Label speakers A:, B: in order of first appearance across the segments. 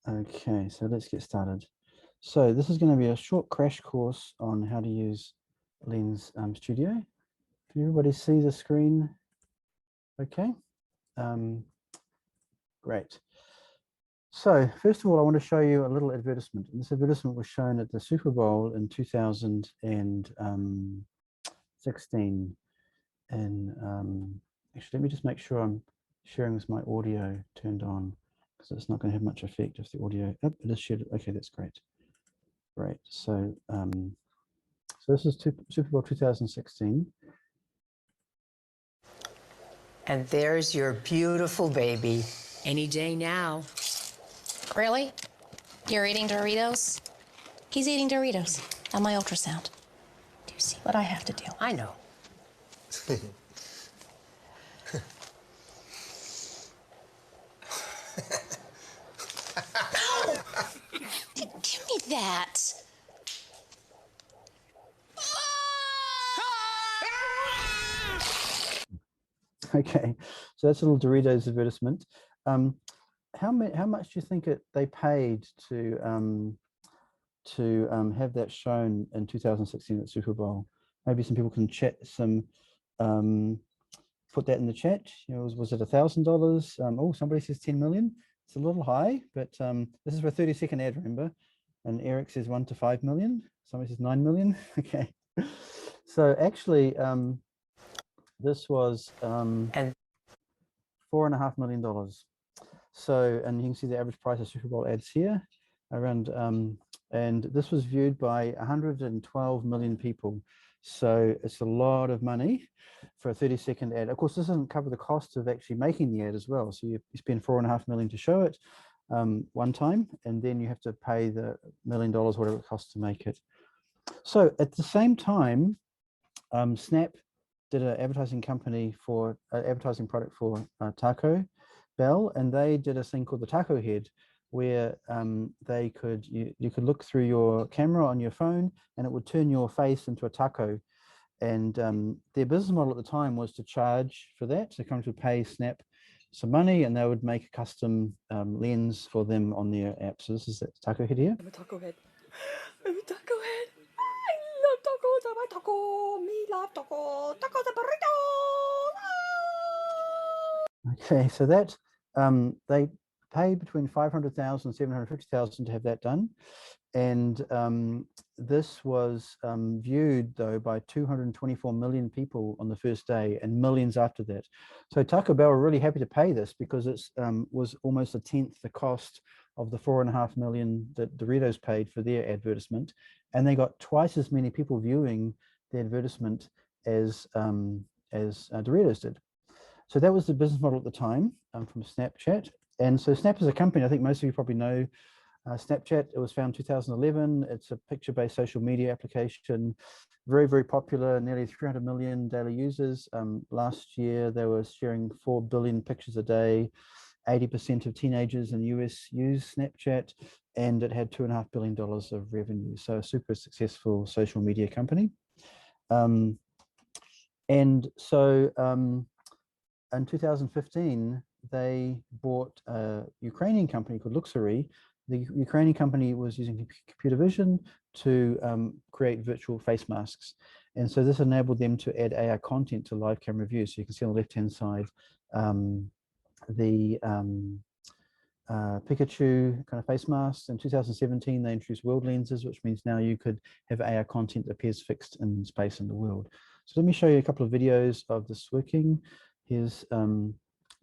A: Okay, so let's get started. So this is going to be a short crash course on how to use Lens Studio. Can everybody see the screen? Okay, great. So first of all, I want to show you a little advertisement. And this advertisement was shown at the Super Bowl in 2016. And actually, let me just make sure I'm sharing with my audio turned on, because it's not going to have much effect if the audio. Oh, it is shared. Okay, that's great. Great. So, so this is Super Bowl 2016.
B: And there's your beautiful baby.
C: Any day now.
D: Really? You're eating Doritos? He's eating Doritos on my ultrasound. Do you see what I have to do?
B: I know.
D: Give me that.
A: Okay, so that's a little Doritos advertisement. How much do you think they paid to have that shown in 2016 at Super Bowl? Maybe some people can chat some. Put that in the chat. You know, was it $1,000? Oh, somebody says 10 million. It's a little high, but this is for a 30-second ad, remember? And Eric says 1 to 5 million. Somebody says 9 million. Okay. So actually, this was $4.5 million. So, and you can see the average price of Super Bowl ads here around, and this was viewed by 112 million people. So it's a lot of money for a 30-second ad. Of course, this doesn't cover the cost of actually making the ad as well. So you spend $4.5 million to show it one time, and then you have to pay the $1 million, whatever it costs to make it. So at the same time, Snap did an advertising company for advertising product for Taco Bell, and they did a thing called the Taco Head, where you could look through your camera on your phone, and it would turn your face into a taco. And their business model at the time was to charge for that. So come to pay Snap some money, and they would make a custom lens for them on their app. So this is that Taco Head here.
E: I'm a taco head. I'm a taco head. I love tacos. I'm a taco. Me love taco. Tacos and burritos.
A: Okay, so that they paid between 500,000 and 750,000 to have that done. And this was viewed, though, by 224 million people on the first day and millions after that. So Taco Bell were really happy to pay this because it was almost 1/10 the cost of the $4.5 million that Doritos paid for their advertisement. And they got twice as many people viewing the advertisement as Doritos did. So that was the business model at the time from Snapchat. And so Snap is a company, I think most of you probably know Snapchat. It was founded in 2011. It's a picture-based social media application, very, very popular, nearly 300 million daily users. Last year, they were sharing 4 billion pictures a day. 80% of teenagers in the US use Snapchat, and it had $2.5 billion of revenue. So a super successful social media company. And so in 2015, they bought a Ukrainian company called Luxury. The Ukrainian company was using computer vision to create virtual face masks. And so this enabled them to add AI content to live camera views. So you can see on the left-hand side, the Pikachu kind of face masks. In 2017, they introduced world lenses, which means now you could have AI content that appears fixed in space in the world. So let me show you a couple of videos of this working. Here's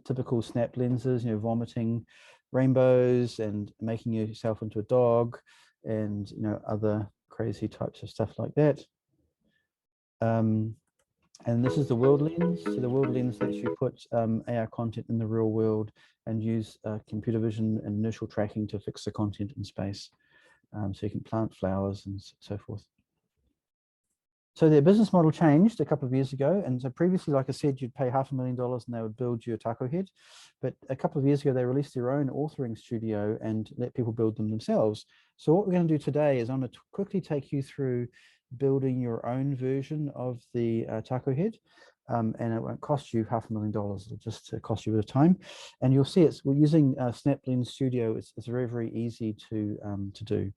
A: typical Snap lenses, you know, vomiting rainbows and making yourself into a dog, and you know, other crazy types of stuff like that. And this is the world lens. So the world lens lets you put AI content in the real world and use computer vision and inertial tracking to fix the content in space. So you can plant flowers and so forth. So their business model changed a couple of years ago. And so previously, like I said, you'd pay $500,000 and they would build you a taco head. But a couple of years ago, they released their own authoring studio and let people build them themselves. So what we're going to do today is I'm going to quickly take you through building your own version of the taco head. and it won't cost you $500,000. It'll just cost you a bit of time. And you'll see we're using Snapdragon Studio. It's very, very easy to do.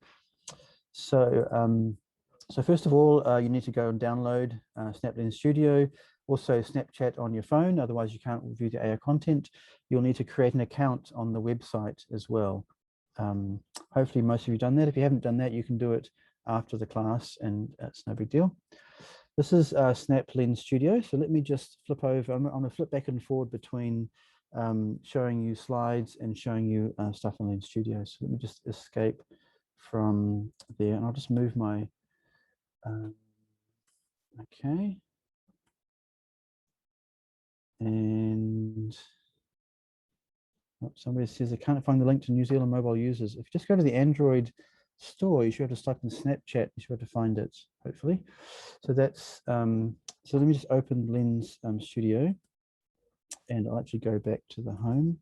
A: So, so first of all, you need to go and download Snapdragon Studio. Also Snapchat on your phone, otherwise you can't view the AI content. You'll need to create an account on the website as well. Hopefully most of you have done that. If you haven't done that, you can do it after the class, and it's no big deal. This is Snapdragon Studio. So let me just flip over. I'm going to flip back and forward between showing you slides and showing you stuff on Lens Studio. So let me just escape from there, and I'll just move my okay. And somebody says, I can't find the link to New Zealand mobile users. If you just go to the Android store, you should have to type in Snapchat. You should be able to find it, hopefully. So that's, so let me just open Lens Studio, and I'll actually go back to the home.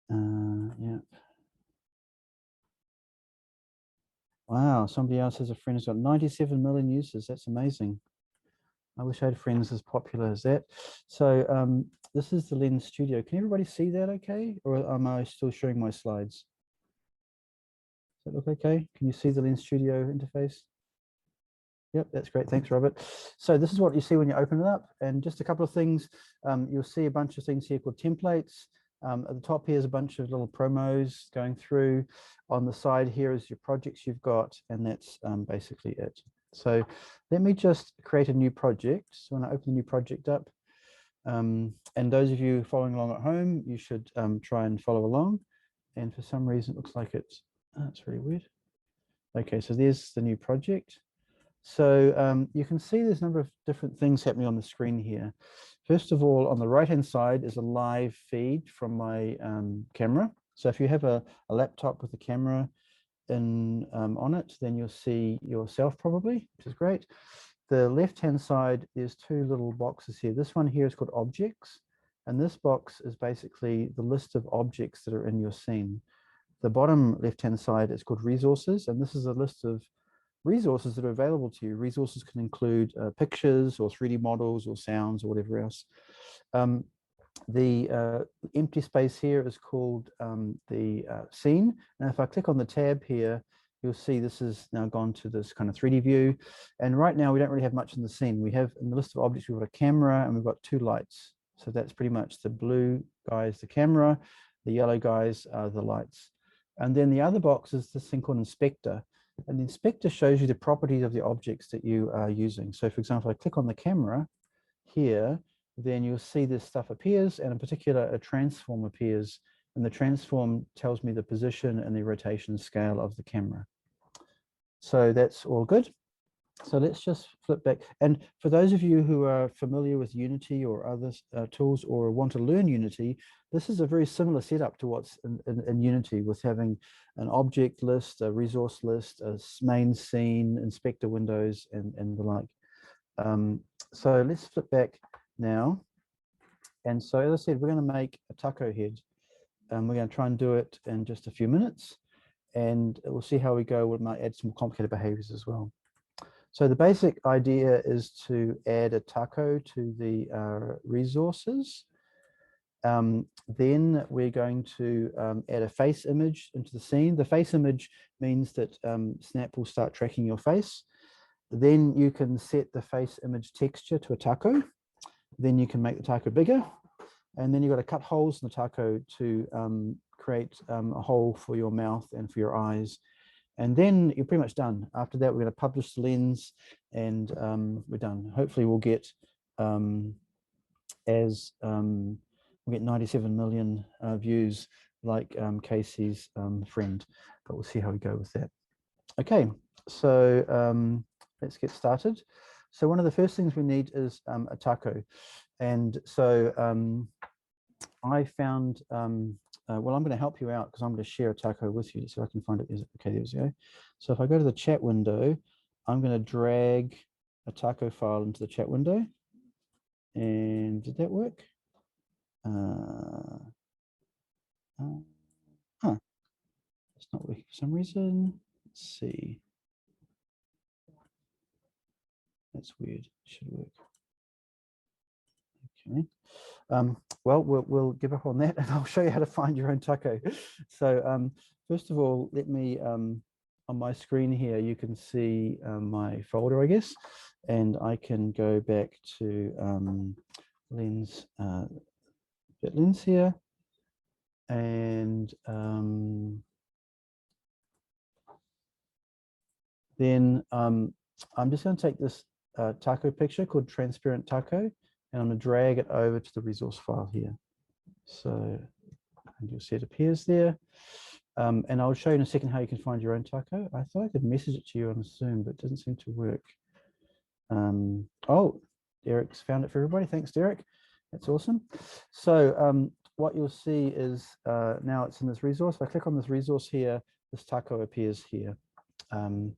A: Yeah. Wow, somebody else has a friend who's got 97 million users. That's amazing. I wish I had friends as popular as that. So this is the Lens Studio. Can everybody see that okay? Or am I still showing my slides? Does that look okay? Can you see the Lens Studio interface? Yep, that's great. Thanks, Robert. So this is what you see when you open it up. And just a couple of things. You'll see a bunch of things here called templates. At the top here is a bunch of little promos going through. On the side here is your projects you've got, and that's basically it. So let me just create a new project. So when I open the new project up, and those of you following along at home, you should try and follow along. And for some reason, it looks like it's really weird. Okay, so there's the new project. So you can see there's a number of different things happening on the screen here. First of all, on the right-hand side is a live feed from my camera. So if you have a laptop with a camera on it, then you'll see yourself probably, which is great. The left-hand side is two little boxes here. This one here is called objects, and this box is basically the list of objects that are in your scene. The bottom left-hand side is called resources, and this is a list of resources that are available to you. Resources can include pictures or 3D models or sounds or whatever else. The empty space here is called the scene. And if I click on the tab here, you'll see this is now gone to this kind of 3D view. And right now we don't really have much in the scene. We have in the list of objects, we've got a camera and we've got two lights. So that's pretty much the blue guy is the camera, the yellow guys are the lights. And then the other box is this thing called inspector. And the inspector shows you the properties of the objects that you are using. So for example, if I click on the camera here, then you'll see this stuff appears, and in particular, a transform appears, and the transform tells me the position and the rotation scale of the camera. So that's all good. So let's just flip back. And for those of you who are familiar with Unity or other tools or want to learn Unity, this is a very similar setup to what's in Unity, with having an object list, a resource list, a main scene, inspector windows, and the like. So let's flip back now. And so as I said, we're going to make a taco head. We're going to try and do it in just a few minutes. And we'll see how we go. We might add some complicated behaviors as well. So the basic idea is to add a taco to the resources. Then we're going to add a face image into the scene. The face image means that Snap will start tracking your face. Then you can set the face image texture to a taco. Then you can make the taco bigger. And then you've got to cut holes in the taco to create a hole for your mouth and for your eyes. And then you're pretty much done. After that, we're going to publish the lens, and we're done. Hopefully we'll get we'll get 97 million views like Casey's friend, but we'll see how we go with that. Okay, so let's get started. So one of the first things we need is a taco. And so I found, well, I'm going to help you out because I'm going to share a taco with you so I can find it. Okay, there we go. So if I go to the chat window, I'm going to drag a taco file into the chat window. And did that work? It's not working for some reason. Let's see. That's weird. Should work. unfortunately. Well, we'll give up on that, and I'll show you how to find your own taco. So first of all, let me, on my screen here, you can see my folder, I guess, and I can go back to lens, lens here, and then I'm just going to take this taco picture called transparent taco, and I'm going to drag it over to the resource file here. So, and you'll see it appears there. And I'll show you in a second how you can find your own taco. I thought I could message it to you on Zoom, but it doesn't seem to work. Oh, Derek's found it for everybody. Thanks, Derek. That's awesome. So what you'll see is now it's in this resource. If I click on this resource here, this taco appears here. And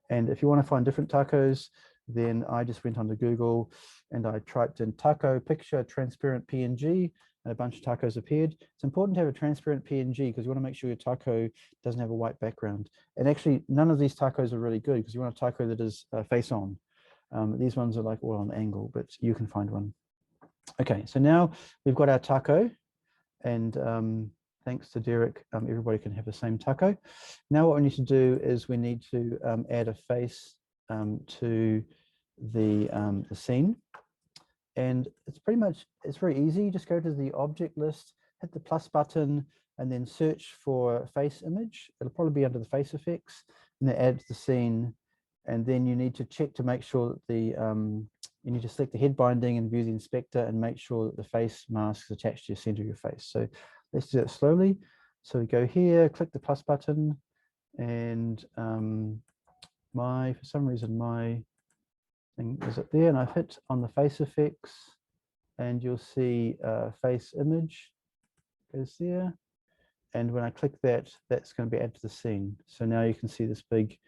A: if you want to find different tacos, then I just went onto Google and I typed in taco picture transparent PNG, and a bunch of tacos appeared. It's important to have a transparent PNG because you want to make sure your taco doesn't have a white background. And actually, none of these tacos are really good because you want a taco that is face on. These ones are like all on angle, but you can find one. Okay, so now we've got our taco, and thanks to Derek, everybody can have the same taco. Now what we need to do is we need to add a face to the scene. And it's pretty much, it's very easy. You just go to the object list, hit the plus button, and then search for face image. It'll probably be under the face effects, and then add to the scene. And then you need to check to make sure that the, you need to select the head binding and view the inspector and make sure that the face mask is attached to the center of your face. So let's do that slowly. So we go here, click the plus button, and for some reason, my thing is up there, and I've hit on the face effects, and you'll see face image goes there. And when I click that, that's going to be added to the scene. So now you can see this big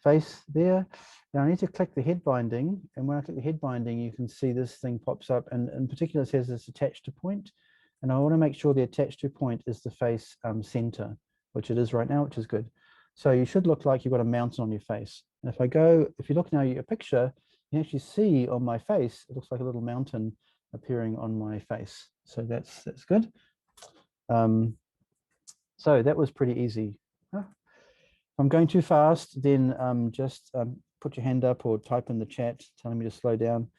A: face there. Now I need to click the head binding, and when I click the head binding, you can see this thing pops up, and in particular it says it's attached to point, and I want to make sure the attached to point is the face center, which it is right now, which is good. So you should look like you've got a mountain on your face. And if you look now at your picture, you actually see on my face, it looks like a little mountain appearing on my face. So that's good. So that was pretty easy. If I'm going too fast, then just put your hand up or type in the chat telling me to slow down.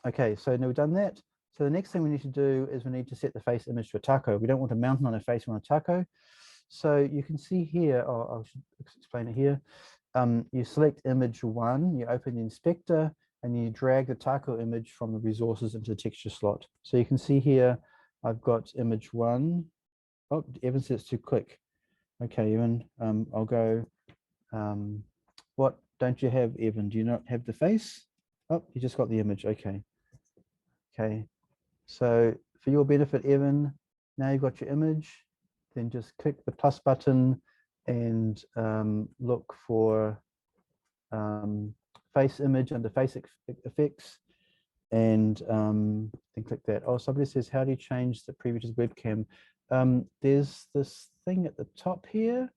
A: Okay, so now we've done that. So the next thing we need to do is we need to set the face image to a taco. We don't want a mountain on our face, we want a taco. So you can see here, I should explain it here. You select image 1, you open the inspector, and you drag the taco image from the resources into the texture slot. So you can see here, I've got image 1. Oh, Evan says it's too quick. Okay, Evan, I'll go. What don't you have, Evan? Do you not have the face? Oh, you just got the image. Okay. Okay. So for your benefit, Evan, now you've got your image. Then just click the plus button and look for face image under face effects, and then click that. Oh, somebody says, how do you change the preview to the webcam? There's this thing at the top here,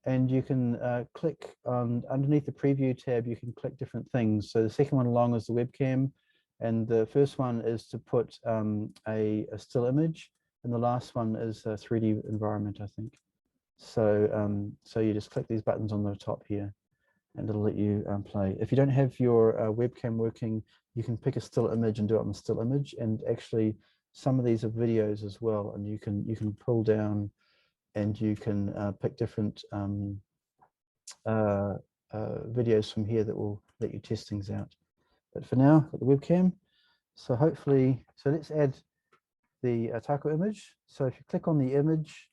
A: and you can click on underneath the preview tab, you can click different things. So the second one along is the webcam, and the first one is to put a still image, and the last one is a 3D environment, I think. So so you just click these buttons on the top here, and it'll let you play. If you don't have your webcam working, you can pick a still image and do it on the still image. And actually, some of these are videos as well, and you can pull down, and you can pick different videos from here that will let you test things out. But for now, got the webcam. So hopefully, so let's add the taco image. So if you click on the image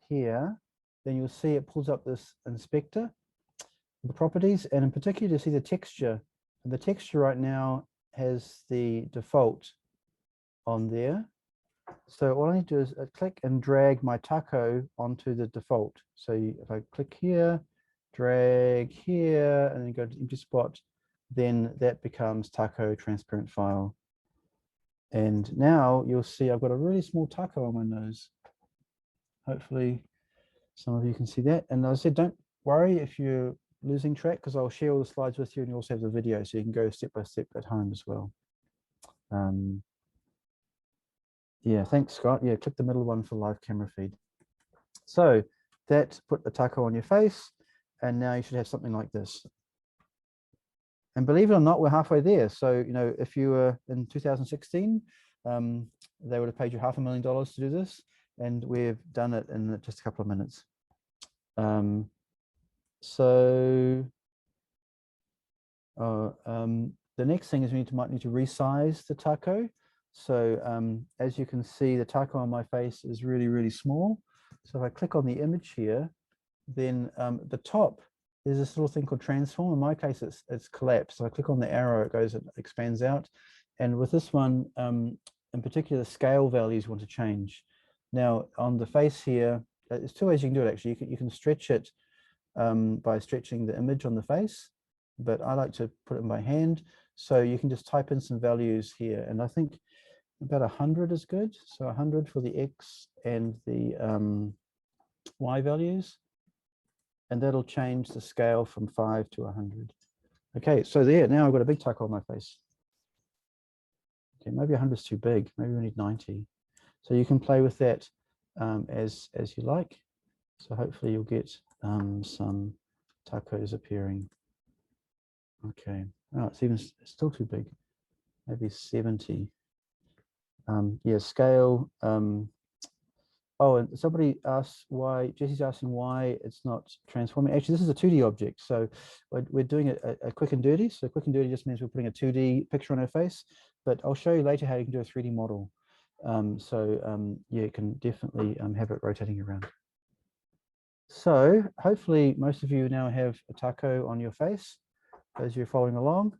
A: here, then you'll see it pulls up this inspector, the properties, and in particular to see the texture. And the texture right now has the default on there. So all I need to do is click and drag my taco onto the default. So if I click here, drag here, and then go to empty spot, then that becomes taco transparent file. And now you'll see I've got a really small taco on my nose. Hopefully some of you can see that. And as I said, don't worry if you're losing track, because I'll share all the slides with you, and you also have the video, so you can go step by step at home as well. Yeah, thanks, Scott. Yeah, click the middle one for live camera feed. So that put the taco on your face, and now you should have something like this. And believe it or not, we're halfway there. So, you know, if you were in 2016, they would have paid you $500,000 to do this, and we've done it in just a couple of minutes. The next thing is we might need to resize the taco. So as you can see, the taco on my face is really, really small. So if I click on the image here, then the top is this little thing called transform. In my case, it's collapsed. So I click on the arrow, it goes, it expands out. And with this one, in particular, the scale values want to change. Now on the face here, there's two ways you can do it actually. You can stretch it by stretching the image on the face, but I like to put it by hand. So you can just type in some values here, and I think about 100 is good. So 100 for the X and the Y values, and that'll change the scale from 5 to 100. Okay, so there, now I've got a big taco on my face. Okay, maybe 100 is too big. Maybe we need 90. So you can play with that as you like. So hopefully you'll get some tacos appearing. Okay, oh, it's still too big. Maybe 70. Yeah, scale. Oh, and somebody asked why, Jesse's asking why it's not transforming. Actually, this is a 2D object. So we're doing a quick and dirty. So quick and dirty just means we're putting a 2D picture on our face, but I'll show you later how you can do a 3D model. Yeah, you can definitely have it rotating around. So hopefully most of you now have a taco on your face as you're following along.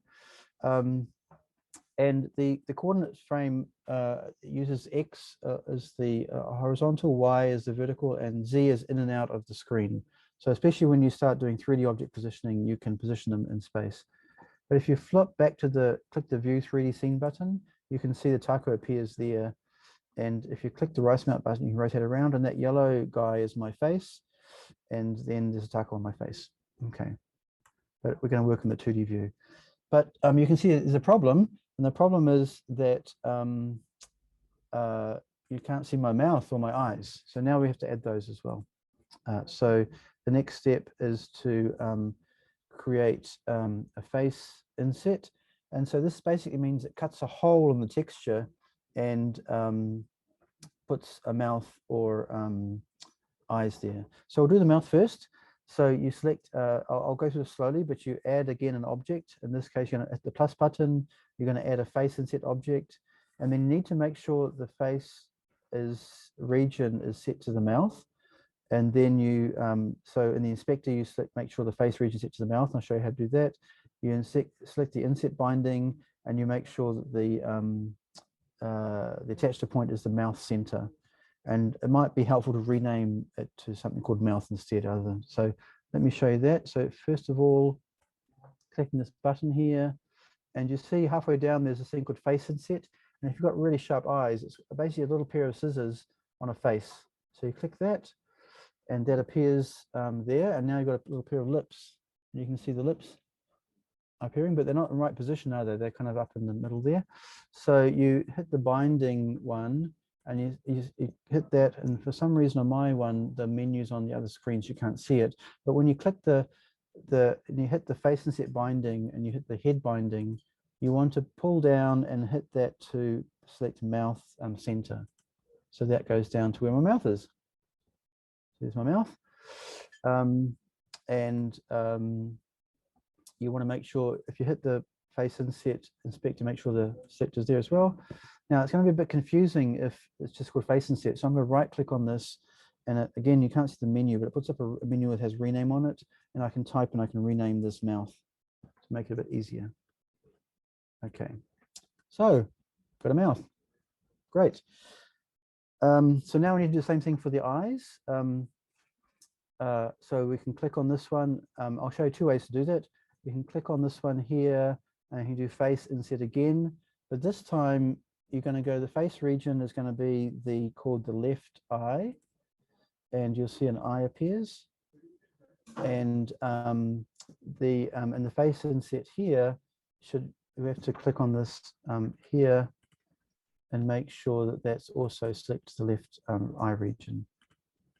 A: And the coordinate frame uses X as the horizontal, Y as the vertical, and Z is in and out of the screen. So especially when you start doing 3D object positioning, you can position them in space. But if you flip back to click the View 3D Scene button, you can see the taco appears there. And if you click the right mouse button, you can rotate around, and that yellow guy is my face. And then there's a taco on my face. Okay, but we're going to work in the 2D view. But you can see there's a problem, and the problem is that you can't see my mouth or my eyes. So now we have to add those as well. So the next step is to create a face inset. And so this basically means it cuts a hole in the texture and puts a mouth or eyes there. So we'll do the mouth first. So you select, I'll go through this slowly, but you add again an object. In this case, you're going to hit the plus button, you're going to add a face inset object, and then you need to make sure the face region is set to the mouth. And then you, so in the inspector, you make sure the face region is set to the mouth, and I'll show you how to do that. You select the inset binding, and you make sure that the attached point is the mouth center. And it might be helpful to rename it to something called mouth instead. So let me show you that. So first of all, clicking this button here, and you see halfway down there's a thing called face inset. And if you've got really sharp eyes, it's basically a little pair of scissors on a face. So you click that, and that appears there. And now you've got a little pair of lips. And you can see the lips appearing, but they're not in the right position, are they? They're kind of up in the middle there. So you hit the binding one, and you hit that, and for some reason on my one, the menu's on the other screen, so you can't see it. But when you click and you hit the face inset binding, and you hit the head binding, you want to pull down and hit that to select mouth center. So that goes down to where my mouth is. There's my mouth. You want to make sure, if you hit the face inset inspector, make sure the selector's there as well. Now it's going to be a bit confusing if it's just called face inset. So I'm going to right click on this, and again, you can't see the menu, but it puts up a menu that has rename on it, and I can type and I can rename this mouth to make it a bit easier. Okay, so got a mouth. Great. So now we need to do the same thing for the eyes. So we can click on this one. I'll show you two ways to do that. You can click on this one here, and you can do face inset again, but this time you're going to go, the face region is going to be called the left eye, and you'll see an eye appears. and in the face inset here, we have to click on this here and make sure that that's also selected to the left eye region.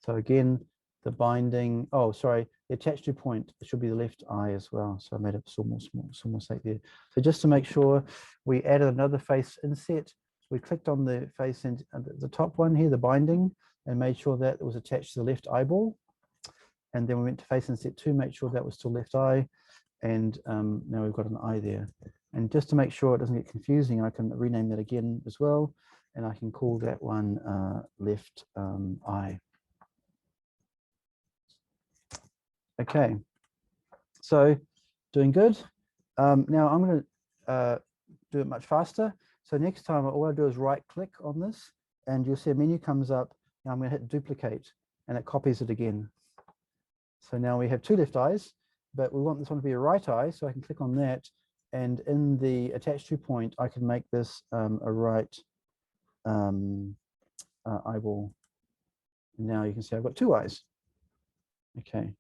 A: So again, the binding, oh, sorry, the attached to point should be the left eye as well. So I made a small mistake there. So just to make sure, we added another face inset. We clicked on the face in the top one here, the binding, and made sure that it was attached to the left eyeball. And then we went to face inset 2, make sure that was still left eye. And now we've got an eye there. And just to make sure it doesn't get confusing, I can rename that again as well. And I can call that one left eye. Okay, so doing good. Now I'm going to do it much faster. So next time, all I do is right click on this and you'll see a menu comes up. Now I'm going to hit duplicate and it copies it again. So now we have 2 left eyes, but we want this one to be a right eye. So I can click on that. And in the attached to point, I can make this a right eyeball. And now you can see I've got 2 eyes. Okay.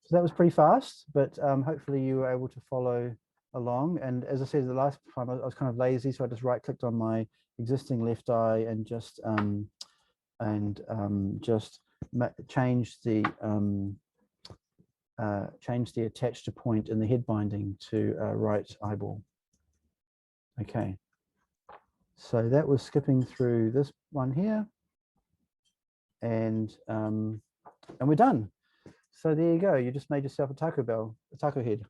A: So that was pretty fast, but hopefully you were able to follow along. And as I said, the last time I was kind of lazy, so I just right clicked on my existing left eye and just change the attached to point in the head binding to right eyeball. Okay, so that was skipping through this one here, and we're done. So there you go. You just made yourself a taco bell, a taco head.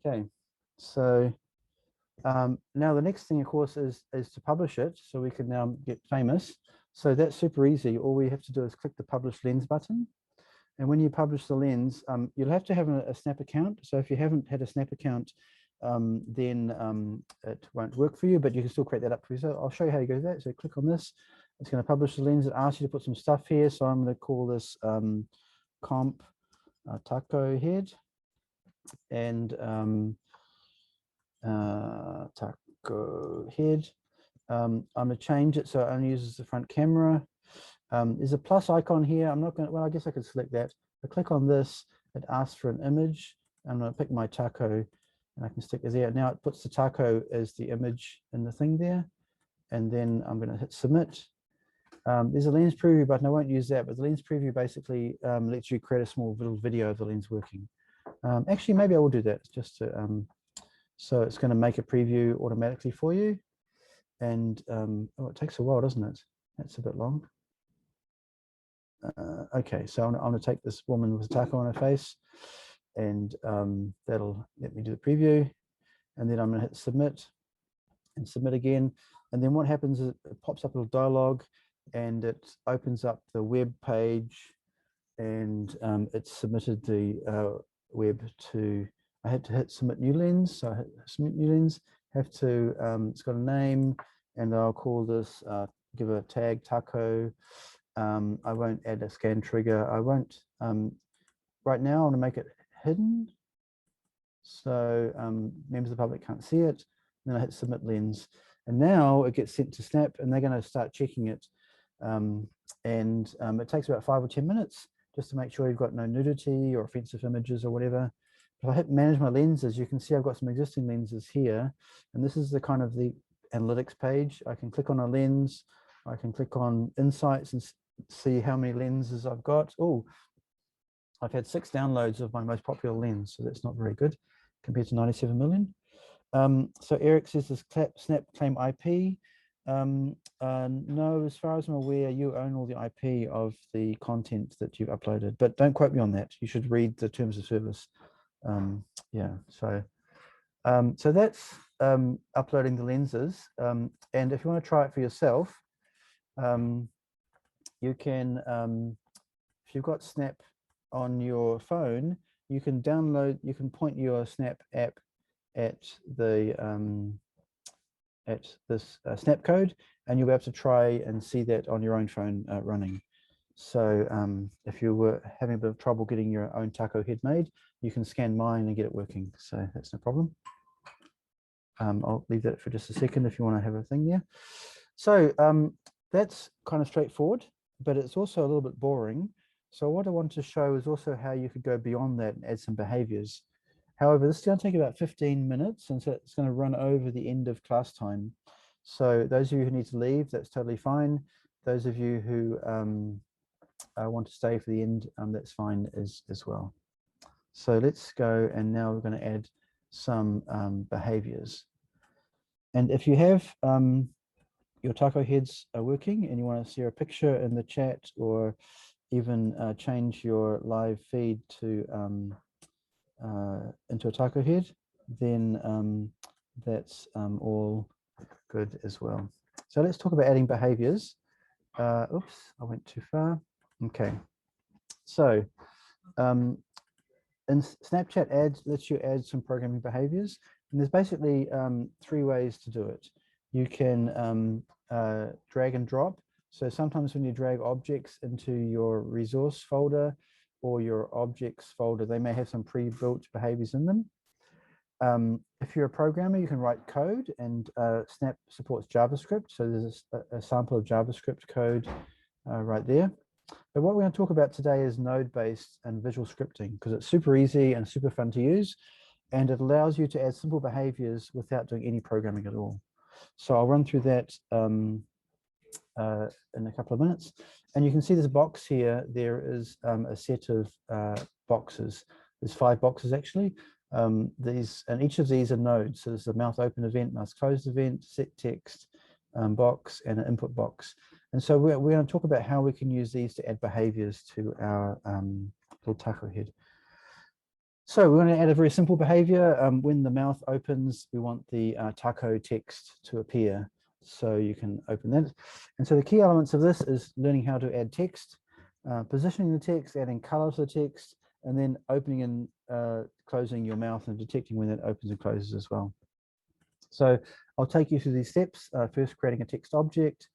A: Okay, so now the next thing, of course, is to publish it, so we can now get famous. So that's super easy. All we have to do is click the Publish Lens button. And when you publish the lens, you'll have to have a Snap account. So if you haven't had a Snap account, then it won't work for you, but you can still create that up for you. So I'll show you how you go to that. So click on this. It's going to publish the lens. It asks you to put some stuff here. So I'm going to call this comp taco head and taco head. I'm going to change it so it only uses the front camera. There's a plus icon here. I'm not going to, well, I guess I could select that. I click on this, it asks for an image. I'm going to pick my taco and I can stick it there. Now it puts the taco as the image in the thing there. And then I'm going to hit submit. There's a lens preview button. I won't use that, but the lens preview basically lets you create a small little video of the lens working. Actually, maybe I will do that just to, so it's going to make a preview automatically for you. And oh, it takes a while, doesn't it? That's a bit long. Okay, so I'm going to take this woman with a taco on her face, and that'll let me do the preview. And then I'm going to hit submit and submit again. And then what happens is it pops up a little dialogue and it opens up the web page, and it's submitted the web to, I had to hit submit new lens. So I hit submit new lens, have to, it's got a name, and I'll call this, give a tag taco. I won't add a scan trigger. I won't, right now I want to make it hidden. So members of the public can't see it. And then I hit submit lens. And now it gets sent to Snap and they're going to start checking it. It takes about 5 or 10 minutes just to make sure you've got no nudity or offensive images or whatever. If I hit manage my lenses, you can see I've got some existing lenses here. And this is the kind of the analytics page. I can click on a lens. I can click on insights and see how many lenses I've got. Oh, I've had 6 downloads of my most popular lens, so that's not very good compared to 97 million. So Eric says this Snap claim IP. No, as far as I'm aware, you own all the IP of the content that you've uploaded, but don't quote me on that. You should read the terms of service. Yeah, so that's uploading the lenses. And if you want to try it for yourself, you can, if you've got Snap on your phone, you can download, you can point your Snap app at the at this Snap code, and you'll be able to try and see that on your own phone running. So if you were having a bit of trouble getting your own taco head made, you can scan mine and get it working. So that's no problem. I'll leave that for just a second if you want to have a thing there. So that's kind of straightforward, but it's also a little bit boring. So what I want to show is also how you could go beyond that and add some behaviors. However, this is going to take about 15 minutes, and so it's going to run over the end of class time. So those of you who need to leave, that's totally fine. Those of you who want to stay for the end, that's fine as well. So let's go, and now we're going to add some behaviors. And if you have your taco heads are working and you want to see a picture in the chat, or even change your live feed to into a taco head, then that's all good as well. So let's talk about adding behaviors. Oops, I went too far. Okay, so in Snapchat Ads lets you add some programming behaviors, and there's basically 3 ways to do it. You can drag and drop. So sometimes when you drag objects into your resource folder or your objects folder, they may have some pre-built behaviors in them. If you're a programmer, you can write code, and Snap supports JavaScript. So there's a sample of JavaScript code right there. But what we're going to talk about today is node-based and visual scripting, because it's super easy and super fun to use, and it allows you to add simple behaviors without doing any programming at all. So I'll run through that in a couple of minutes. And you can see this box here. There is a set of boxes. There's 5 boxes actually. And each of these are nodes. So there's a mouth open event, mouth closed event, set text box, and an input box. And so we're going to talk about how we can use these to add behaviors to our little taco head. So we're going to add a very simple behavior. When the mouth opens, we want the taco text to appear. So you can open that. And so the key elements of this is learning how to add text, positioning the text, adding color to the text, and then opening and closing your mouth and detecting when it opens and closes as well. So I'll take you through these steps. First, creating a text object.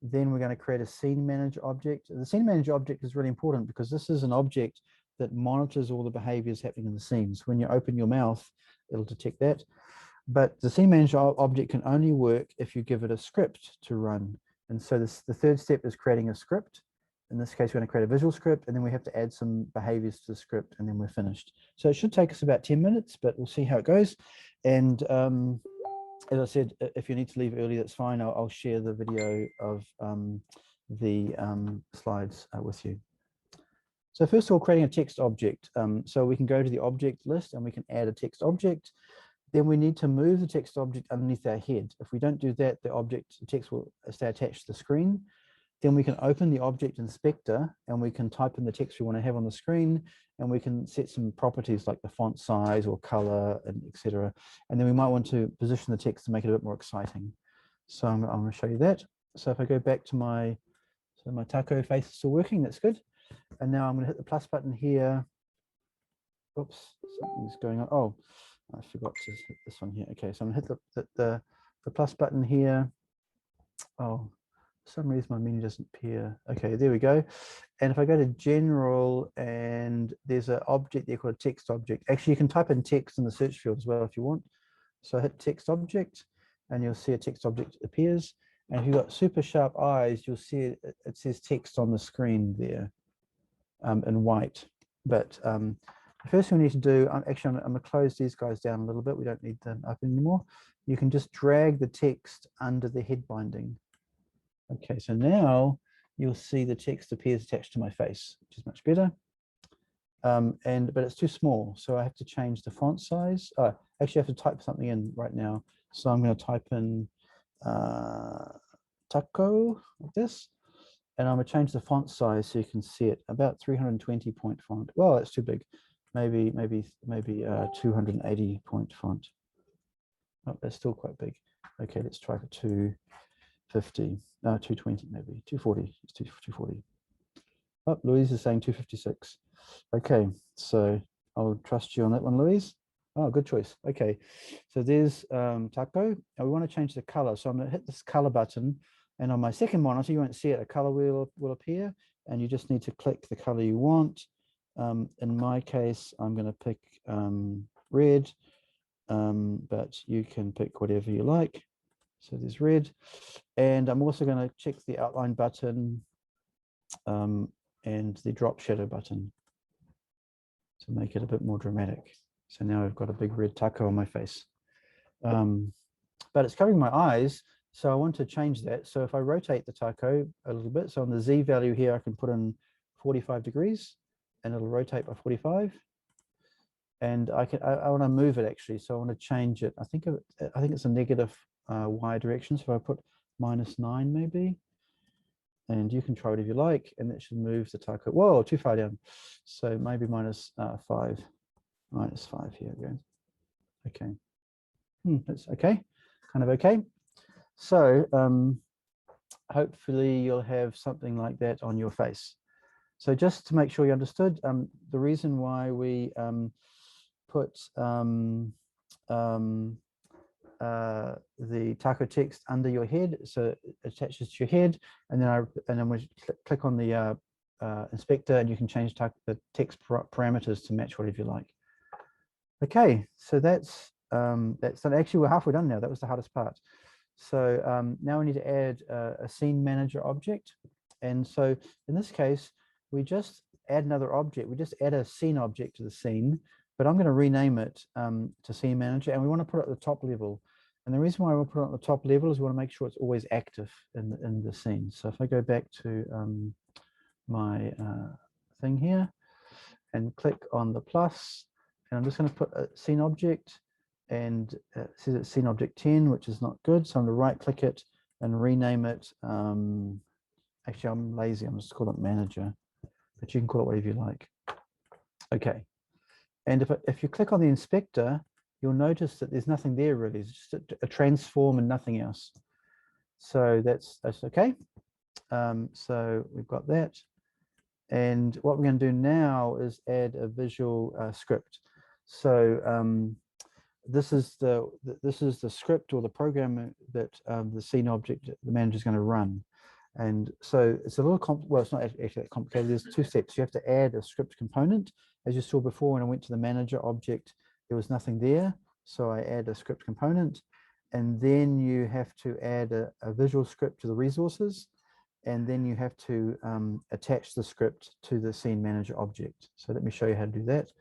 A: Then we're going to create a scene manager object. The scene manager object is really important because this is an object that monitors all the behaviors happening in the scenes. When you open your mouth, it'll detect that. But the scene manager object can only work if you give it a script to run. And so the third step is creating a script. In this case, we're going to create a visual script, and then we have to add some behaviors to the script, and then we're finished. So it should take us about 10 minutes, but we'll see how it goes. And as I said, if you need to leave early, that's fine. I'll share the video of the slides with you. So first of all, creating a text object. So we can go to the object list and we can add a text object. Then we need to move the text object underneath our head. If we don't do that, the text will stay attached to the screen. Then we can open the object inspector and we can type in the text we want to have on the screen, and we can set some properties like the font size or color, and etc. And then we might want to position the text to make it a bit more exciting. So I'm going to show you that. So if I go back to my taco face is still working, that's good. And now I'm going to hit the plus button here. Oops, something's going on. Oh, I forgot to hit this one here. Okay, so I'm going to hit the plus button here. Oh, for some reason my menu doesn't appear. Okay, there we go. And if I go to general, and there's an object there called a text object. Actually, you can type in text in the search field as well if you want. So I hit text object, and you'll see a text object appears. And if you've got super sharp eyes, you'll see it says text on the screen there in white. But the first thing we need to do, I'm going to close these guys down a little bit. We don't need them up anymore. You can just drag the text under the head binding. Okay, so now you'll see the text appears attached to my face, which is much better. But it's too small, so I have to change the font size. Actually, I have to type something in right now. So I'm going to type in taco like this, and I'm going to change the font size so you can see it. About 320 point font. Well, that's too big. Maybe 280 point font. Oh, that's still quite big. Okay, let's try for 250. 220 maybe. 240. It's 240. Oh, Louise is saying 256. Okay, so I'll trust you on that one, Louise. Oh, good choice. Okay, so there's taco. Now we want to change the color. So I'm going to hit this color button, and on my second monitor, you won't see it. A color wheel will appear, and you just need to click the color you want. In my case, I'm going to pick red, but you can pick whatever you like. So there's red, and I'm also going to check the outline button, and the drop shadow button to make it a bit more dramatic. So now I've got a big red taco on my face. But it's covering my eyes, so I want to change that. So if I rotate the taco a little bit, so on the Z value here, I can put in 45 degrees and it'll rotate by 45. And I want to move it actually, so I want to change it. I think it's a negative Y direction, so if I put -9 maybe, and you can try it if you like, and that should move the taco. Whoa, too far down. So maybe -5. -5 here again. Okay. That's okay, kind of okay. So hopefully you'll have something like that on your face. So just to make sure you understood, the reason why we put the taco text under your head, so it attaches to your head, and then we click on the inspector, and you can change the text parameters to match whatever you like. Okay, so that's done. Actually, we're halfway done now. That was the hardest part. So now we need to add a scene manager object, and so in this case, we just add another object. We just add a scene object to the scene, but I'm going to rename it to scene manager, and we want to put it at the top level. And the reason why we'll put it at the top level is we want to make sure it's always active in the scene. So if I go back to my thing here and click on the plus, and I'm just going to put a scene object, and it says it's scene object 10, which is not good. So I'm going to right click it and rename it. Actually, I'm lazy. I'm just call it manager, but you can call it whatever you like. Okay. And if you click on the inspector, you'll notice that there's nothing there really. It's just a transform and nothing else. So that's okay. So we've got that. And what we're going to do now is add a visual script. So this is the script or the program that the scene object, the manager, is going to run. And so it's a little well, it's not actually that complicated. There's two steps. You have to add a script component. As you saw before, when I went to the manager object, there was nothing there. So I add a script component, and then you have to add a visual script to the resources, and then you have to attach the script to the scene manager object. So let me show you how to do that.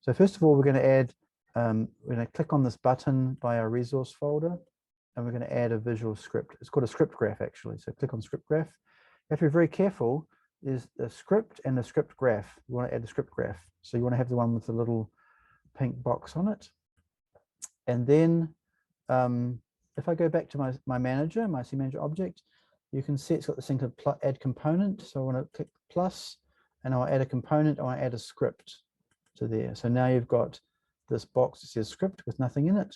A: So first of all, we're going to add, we're going to click on this button by our resource folder, and we're going to add a visual script. It's called a script graph actually. So click on script graph. You have to be very careful. There's a script and a script graph. You want to add a script graph. So you want to have the one with the little pink box on it. And then if I go back to my manager, my scene manager object, you can see it's got this thing called add component. So I want to click plus, and I'll add a component. I want to add a script to there. So now you've got this box that says script with nothing in it.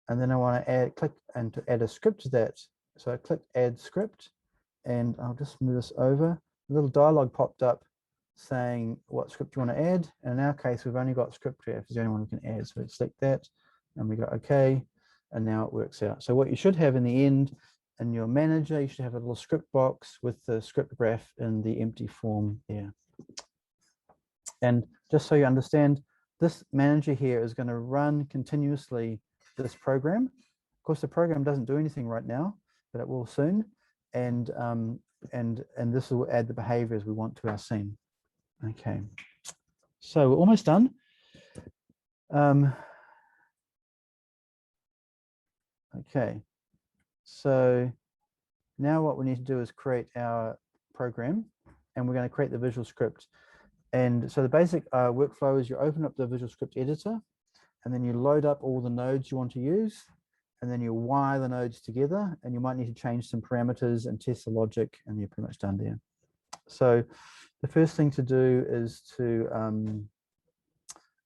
A: And then I want to click and to add a script to that. So I click add script, and I'll just move this over. A little dialog popped up saying what script you want to add. And in our case, we've only got script graph is the only one we can add. So we select that, and we go OK, and now it works out. So what you should have in the end in your manager, you should have a little script box with the script graph in the empty form there. And just so you understand, this manager here is going to run continuously this program. Of course, the program doesn't do anything right now, but it will soon. And this will add the behaviors we want to our scene. Okay, so we're almost done. Okay, so now what we need to do is create our program, and we're going to create the visual script. And so the basic workflow is you open up the visual script editor, and then you load up all the nodes you want to use, and then you wire the nodes together, and you might need to change some parameters and test the logic, and you're pretty much done there. So the first thing to do is to,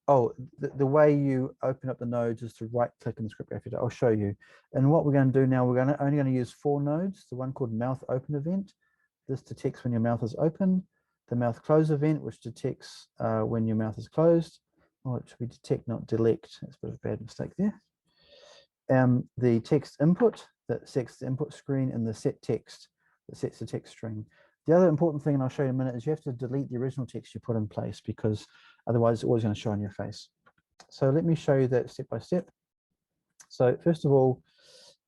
A: the way you open up the nodes is to right click in the script graph editor. I'll show you. And what we're going to do now, we're only going to use 4 nodes, the one called mouth open event. This detects when your mouth is open. The mouth close event, which detects when your mouth is closed. Oh, it should be detect, not delect. That's a bit of a bad mistake there. The text input that sets the input screen, and the set text that sets the text string. The other important thing, and I'll show you in a minute, is you have to delete the original text you put in place, because otherwise it's always going to show on your face. So let me show you that step by step. So first of all,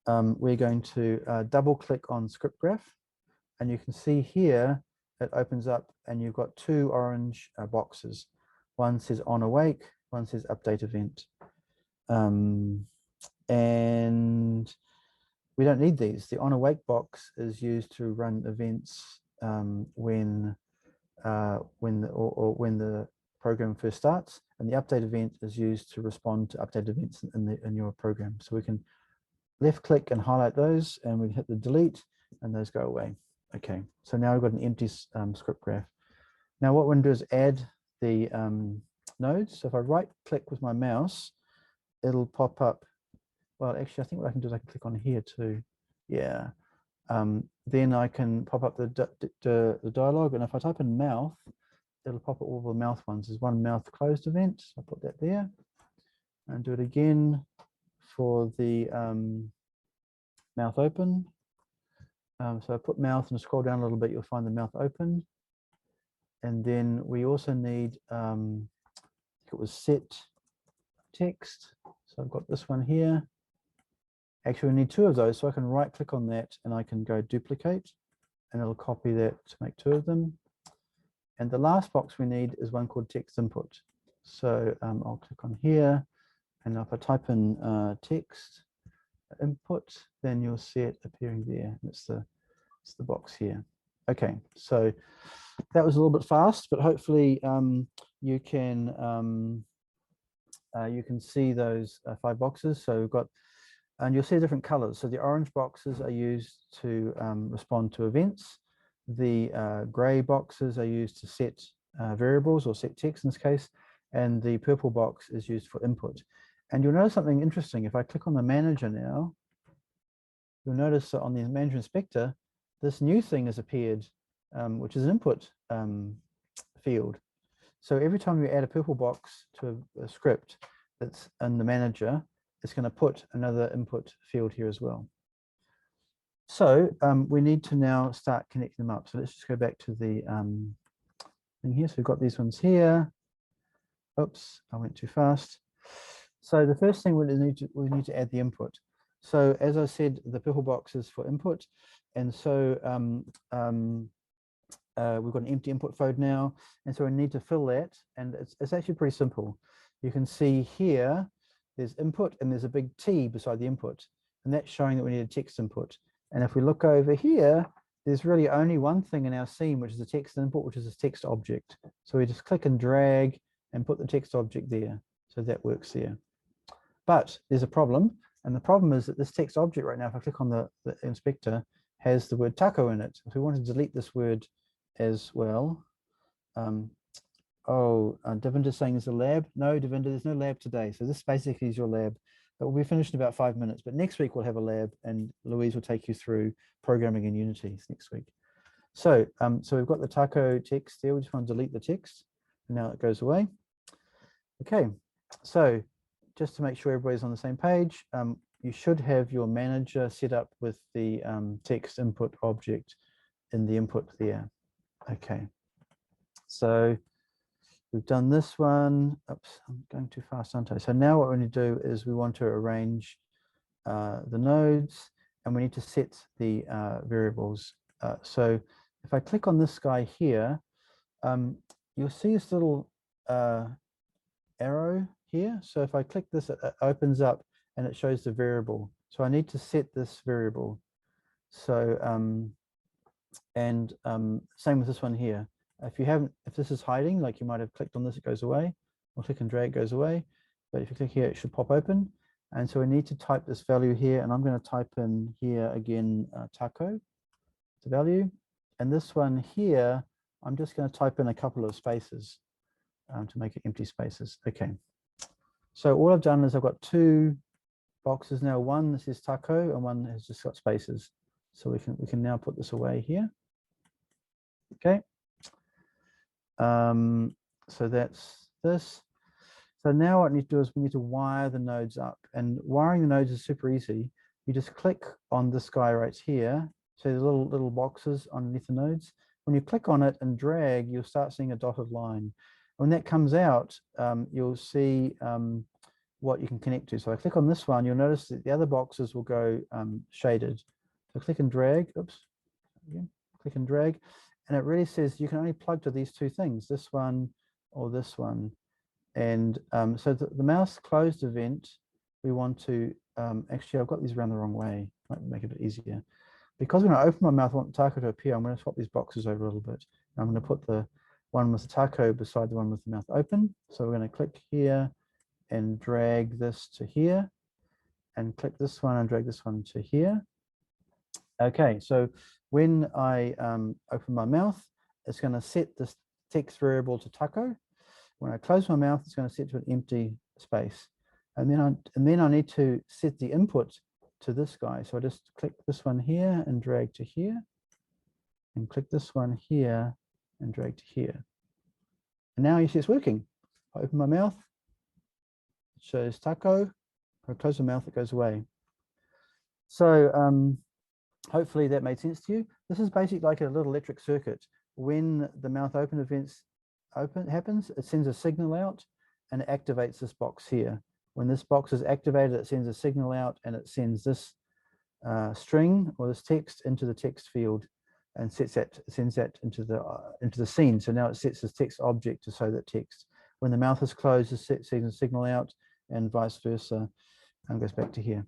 A: we're going to double click on script graph, and you can see here it opens up and you've got two orange boxes. One says on awake, one says update event. And we don't need these. The on awake box is used to run events when the program first starts, and the update event is used to respond to update events in your program. So we can left click and highlight those, and we hit the delete, and those go away. Okay, so now we've got an empty script graph. Now what we're going to do is add the nodes. So if I right click with my mouse, it'll pop up. Well, actually, I think what I can do is I can click on here too. Yeah. Then I can pop up the dialog, and if I type in mouth, it'll pop up all the mouth ones. There's one mouth closed event. So I'll put that there, and do it again for the mouth open. So I put mouth and scroll down a little bit, you'll find the mouth open. And then we also need, I think it was set text. So I've got this one here. Actually, we need two of those, so I can right click on that and I can go duplicate, and it'll copy that to make two of them. And the last box we need is one called text input. So I'll click on here, and if I type in text input, then you'll see it appearing there. It's the box here. Okay, so that was a little bit fast, but hopefully you can see those 5 boxes. So we've got, and you'll see different colors. So the orange boxes are used to respond to events. The gray boxes are used to set variables or set text in this case, and the purple box is used for input. And you'll notice something interesting. If I click on the manager now, you'll notice that on the manager inspector, this new thing has appeared, which is an input field. So every time you add a purple box to a script that's in the manager, it's going to put another input field here as well. So we need to now start connecting them up. So let's just go back to the thing here. So we've got these ones here. Oops, I went too fast. So the first thing we need to add the input. So as I said, the purple box is for input. And so we've got an empty input field now. And so we need to fill that. And it's actually pretty simple. You can see here, there's input and there's a big T beside the input. And that's showing that we need a text input. And if we look over here, there's really only one thing in our scene, which is a text input, which is a text object. So we just click and drag and put the text object there. So that works there. But there's a problem. And the problem is that this text object right now, if I click on the inspector, has the word taco in it. If we want to delete this word as well. Devinder's saying there's a lab. No, Devinder, there's no lab today. So this basically is your lab. But we'll be finished in about 5 minutes. But next week we'll have a lab, and Louise will take you through programming in Unity next week. So, so we've got the taco text there. We just want to delete the text. And now it goes away. Okay, so just to make sure everybody's on the same page, you should have your manager set up with the text input object in the input there. Okay, so we've done this one. Oops, I'm going too fast, aren't I? So now what we need to do is we want to arrange the nodes, and we need to set the variables. So if I click on this guy here, you'll see this little arrow here. So if I click this, it opens up and it shows the variable. So I need to set this variable. So same with this one here. If this is hiding, like you might have clicked on this, it goes away, or click and drag, it goes away. But if you click here, it should pop open. And so we need to type this value here, and I'm going to type in here again, taco, the value. And this one here, I'm just going to type in a couple of spaces to make it empty spaces. Okay. So all I've done is I've got 2 boxes now. One that says taco, and one has just got spaces. So we can now put this away here. Okay. So that's this. So now what I need to do is we need to wire the nodes up, and wiring the nodes is super easy. You just click on this guy right here. So the little boxes underneath the nodes. When you click on it and drag, you'll start seeing a dotted line. When that comes out, you'll see what you can connect to. So I click on this one, you'll notice that the other boxes will go shaded. So click and drag, oops, again, click and drag, And it really says you can only plug to these two things, this one or this one. And so the mouse closed event, we want to, actually, I've got these around the wrong way, might make it a bit easier. Because when I open my mouth, I want taco to appear, I'm going to swap these boxes over a little bit. I'm going to put the one with the taco beside the one with the mouth open. So we're going to click here and drag this to here, and click this one and drag this one to here. Okay, so when I open my mouth, it's going to set this text variable to taco. When I close my mouth, it's going to set to an empty space. And then I need to set the input to this guy. So I just click this one here and drag to here, and click this one here and drag to here. And now you see it's working. I open my mouth, it shows taco. If I close my mouth, it goes away. So hopefully that made sense to you. This is basically like a little electric circuit. When the mouth open events happens, it sends a signal out and it activates this box here. When this box is activated, it sends a signal out and it sends this string or this text into the text field and sends that into the scene. So now it sets this text object to show that text. When the mouth is closed, it sends a signal out and vice versa, and goes back to here.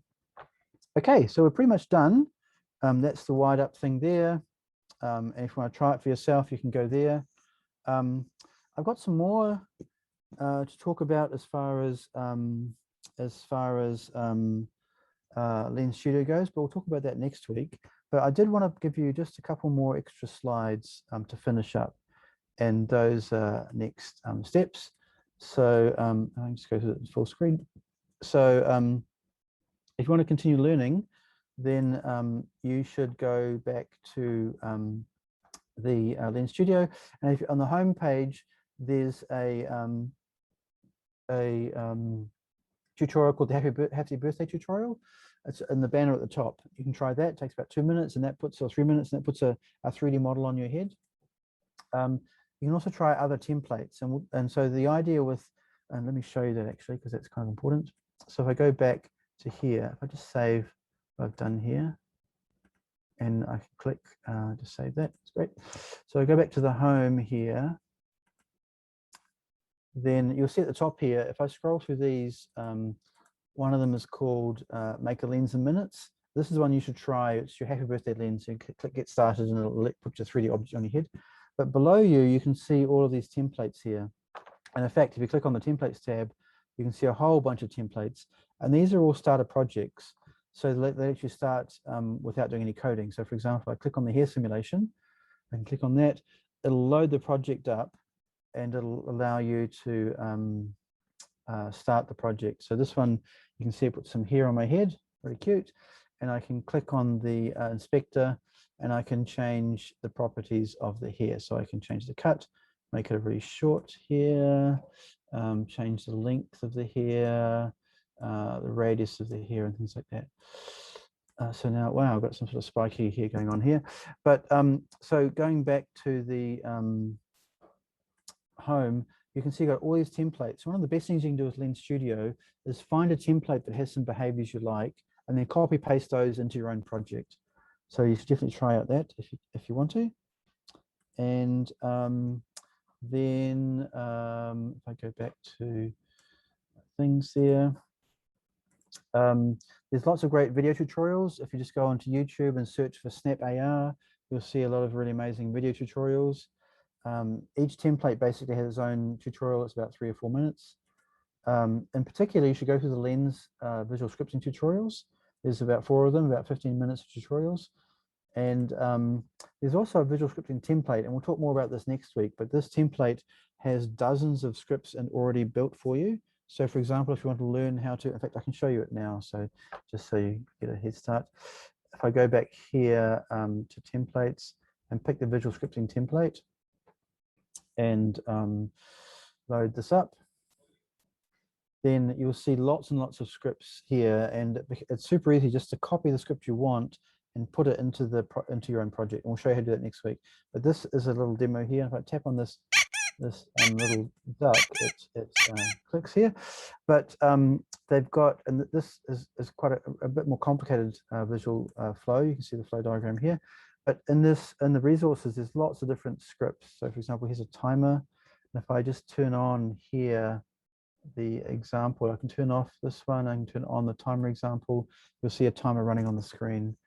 A: Okay, so we're pretty much done. That's the wide up thing there. And if you want to try it for yourself, you can go there. I've got some more to talk about as far as Lens Studio goes, but we'll talk about that next week. But I did want to give you just a couple more extra slides to finish up, and those next steps. So I'll just go to the full screen. So if you want to continue learning, then you should go back to the Lens Studio, and if on the home page there's a tutorial called the Happy Birthday tutorial. It's in the banner at the top. You can try that. It takes about 2 minutes, and that puts, or 3 minutes, and that puts a 3D model on your head. You can also try other templates, and so the idea with, and let me show you that actually, because that's kind of important. So if I go back to here, if I just save what I've done here, and I can click to save that. It's great. So I go back to the home here. Then you'll see at the top here, if I scroll through these, one of them is called Make a Lens in Minutes. This is the one you should try. It's your Happy Birthday lens. You click Get Started, and it'll put your 3D object on your head. But below you can see all of these templates here. And in fact, if you click on the Templates tab, you can see a whole bunch of templates. And these are all starter projects. So they let you start without doing any coding. So for example, if I click on the hair simulation, I can click on that. It'll load the project up, and it'll allow you to start the project. So this one, you can see I put some hair on my head, very cute. And I can click on the inspector, and I can change the properties of the hair. So I can change the cut, make it a really short hair, change the length of the hair, the radius of the hair, and things like that. So now, wow, I've got some sort of spiky hair going on here. But so going back to the home, you can see you've got all these templates. One of the best things you can do with Lens Studio is find a template that has some behaviors you like, and then copy paste those into your own project. So you should definitely try out that if you want to. And then if I go back to things there, there's lots of great video tutorials. If you just go onto YouTube and search for Snap AR, you'll see a lot of really amazing video tutorials. Each template basically has its own tutorial. It's about 3 or 4 minutes. In particular, you should go through the Lens visual scripting tutorials. There's about 4 of them, about 15 minutes of tutorials. And there's also a visual scripting template, and we'll talk more about this next week, but this template has dozens of scripts and already built for you. So for example, if you want to learn how to, in fact, I can show you it now. So just so you get a head start. If I go back here to templates and pick the visual scripting template and load this up, then you'll see lots and lots of scripts here, and it's super easy just to copy the script you want and put it into your own project. And we'll show you how to do that next week. But this is a little demo here. If I tap on this little duck, it clicks here. But they've got, and this is quite a bit more complicated visual flow. You can see the flow diagram here. But in the resources, there's lots of different scripts. So for example, here's a timer. And if I just turn on here, the example, I can turn off this one, I can turn on the timer example. You'll see a timer running on the screen.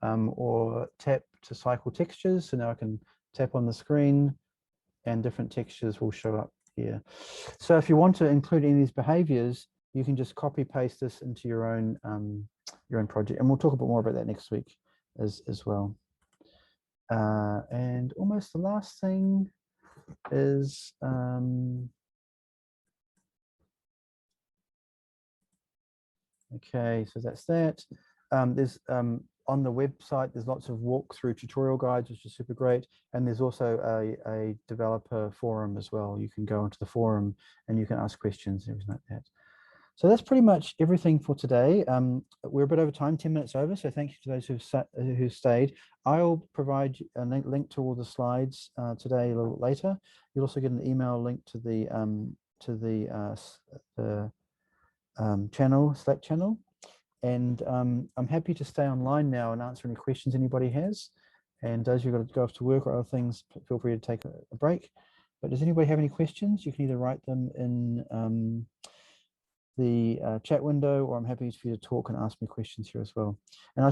A: Or tap to cycle textures. So now I can tap on the screen and different textures will show up here. So if you want to include any of these behaviors, you can just copy paste this into your own project. And we'll talk a bit more about that next week as well. And almost the last thing is okay, so that's that. There's on the website, there's lots of walkthrough tutorial guides, which is super great. And there's also a developer forum as well. You can go into the forum and you can ask questions and everything like that. So that's pretty much everything for today. We're a bit over time, 10 minutes over. So thank you to those who stayed. I'll provide a link to all the slides today a little later. You'll also get an email link to the channel, Slack channel. And I'm happy to stay online now and answer any questions anybody has. And those who've got to go off to work or other things, feel free to take a break. But does anybody have any questions? You can either write them in the chat window, or I'm happy for you to talk and ask me questions here as well. And